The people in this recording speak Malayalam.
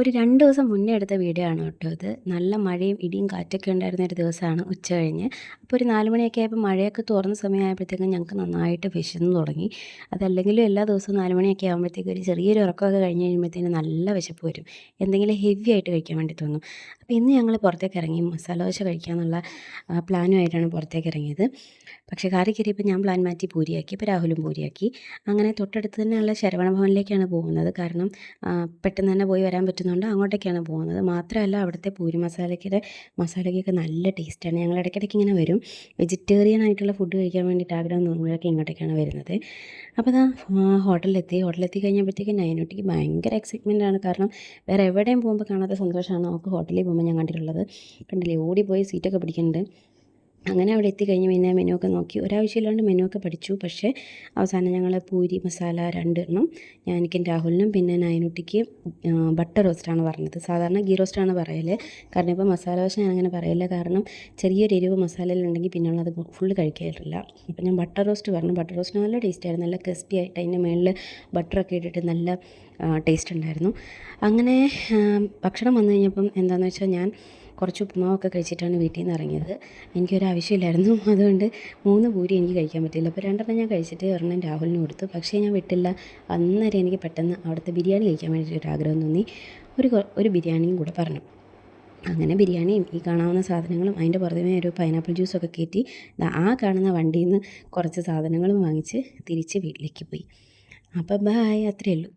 ഒരു 2 ദിവസം മുന്നേ എടുത്ത വീഡിയോ ആണ് കേട്ടോ ഇത്. നല്ല മഴയും ഇടിയും കാറ്റൊക്കെ ഉണ്ടായിരുന്ന ഒരു ദിവസമാണ് ഉച്ച കഴിഞ്ഞ്. അപ്പോൾ ഒരു 4 മണിയൊക്കെ ആയപ്പോൾ മഴയൊക്കെ തോർന്ന സമയമായപ്പോഴത്തേക്കും ഞങ്ങൾക്ക് നന്നായിട്ട് വിശന്ന് തുടങ്ങി. അതല്ലെങ്കിലും എല്ലാ ദിവസവും 4 മണിയൊക്കെ ആകുമ്പോഴത്തേക്കും ഒരു ചെറിയൊരു ഉറക്കമൊക്കെ കഴിഞ്ഞ് കഴിയുമ്പോഴത്തേനും നല്ല വിശപ്പ് വരും. എന്തെങ്കിലും ഹെവി ആയിട്ട് കഴിക്കാൻ വേണ്ടി തോന്നും. അപ്പോൾ ഇന്ന് ഞങ്ങൾ പുറത്തേക്ക് ഇറങ്ങി മസാല ദോശ കഴിക്കാമെന്നുള്ള പ്ലാനുമായിട്ടാണ് പുറത്തേക്ക് ഇറങ്ങിയത്. പക്ഷേ കാറി കയറിയപ്പോൾ ഞാൻ പ്ലാൻ മാറ്റി പൂരിയാക്കി. ഇപ്പോൾ രാഹുലും പൂരിയാക്കി. അങ്ങനെ തൊട്ടടുത്ത് തന്നെയുള്ള ശരവണ ഭവനിലേക്കാണ് പോകുന്നത്. കാരണം പെട്ടെന്ന് തന്നെ പോയി വരാൻ പറ്റുന്നതുകൊണ്ട് അങ്ങോട്ടേക്കാണ് പോകുന്നത്. മാത്രമല്ല അവിടുത്തെ പൂരി മസാലയ്ക്കൊക്കെ നല്ല ടേസ്റ്റാണ്. ഞങ്ങൾ ഇടയ്ക്കിടയ്ക്ക് ഇങ്ങനെ വരും. വെജിറ്റേറിയൻ ആയിട്ടുള്ള ഫുഡ് കഴിക്കാൻ വേണ്ടിയിട്ട് ആഗ്രഹം തോന്നുമ്പോഴൊക്കെ ഇങ്ങോട്ടേക്കാണ് വരുന്നത്. അപ്പോൾ ഹോട്ടലിലെത്തി കഴിഞ്ഞപ്പോഴത്തേക്കും നൈനുട്ടിക്ക് ഭയങ്കര എക്സൈറ്റ്മെൻറ്റാണ്. കാരണം വേറെ എവിടെയും പോകുമ്പോൾ കാണാത്ത സന്തോഷമാണ് അവൾക്ക് ഹോട്ടലിൽ പോകുമ്പോൾ ഞാൻ കണ്ടിട്ടുള്ളത്. കണ്ടില്ലേ, ഓടിപ്പോയി സീറ്റൊക്കെ പിടിക്കുന്നുണ്ട്. അങ്ങനെ അവിടെ എത്തിക്കഴിഞ്ഞ് പിന്നെ മെനു ഒക്കെ നോക്കി. ഒരാവശ്യമില്ലാണ്ട് മെനു ഒക്കെ പഠിച്ചു. പക്ഷേ അവസാനം ഞങ്ങൾ പൂരി മസാല 2 എണ്ണം, എനിക്കും രാഹുലിനും, പിന്നെ നൈനുട്ടിക്ക് ബട്ടർ റോസ്റ്റാണ് പറഞ്ഞത്. സാധാരണ ഗീ റോസ്റ്റാണ് പറയൽ. കാരണം ഇപ്പോൾ മസാല ദോശ ഞാനങ്ങനെ പറയില്ല. കാരണം ചെറിയൊരു എരിവ് മസാലയിലുണ്ടെങ്കിൽ പിന്നെ ഉള്ളത് ഫുള്ള് കഴിക്കാറില്ല. അപ്പോൾ ഞാൻ ബട്ടർ റോസ്റ്റ് പറഞ്ഞു. ബട്ടർ റോസ്റ്റ് നല്ല ടേസ്റ്റായിരുന്നു. നല്ല ക്രിസ്പി ആയിട്ട് അതിൻ്റെ മുകളിൽ ബട്ടറൊക്കെ ഇട്ടിട്ട് നല്ല ടേസ്റ്റ് ഉണ്ടായിരുന്നു. അങ്ങനെ ഭക്ഷണം വന്നു കഴിഞ്ഞപ്പം എന്താണെന്ന് വെച്ചാൽ ഞാൻ കുറച്ച് ഉപ്പുമാവൊക്കെ കഴിച്ചിട്ടാണ് വീട്ടിൽ നിന്ന് ഇറങ്ങിയത്. എനിക്കൊരാവശ്യമില്ലായിരുന്നു. അതുകൊണ്ട് 3 പൂരി എനിക്ക് കഴിക്കാൻ പറ്റില്ല. അപ്പോൾ 2 ഞാൻ കഴിച്ചിട്ട് ഒരെണ്ണം രാഹുലിന് കൊടുത്തു. പക്ഷേ ഞാൻ വിട്ടില്ല. അന്നേരം എനിക്ക് പെട്ടെന്ന് അവിടുത്തെ ബിരിയാണി കഴിക്കാൻ വേണ്ടിയിട്ട് ആഗ്രഹം തോന്നി. ഒരു ബിരിയാണിയും കൂടെ പറഞ്ഞു. അങ്ങനെ ബിരിയാണിയും ഈ കാണാവുന്ന സാധനങ്ങളും അതിൻ്റെ പുറമേ ഒരു പൈനാപ്പിൾ ജ്യൂസൊക്കെ കയറ്റി ആ കാണുന്ന വണ്ടിയിൽ നിന്ന് കുറച്ച് സാധനങ്ങളും വാങ്ങിച്ച് തിരിച്ച് വീട്ടിലേക്ക് പോയി. അപ്പോൾ ബായ്, അത്രയേ ഉള്ളൂ.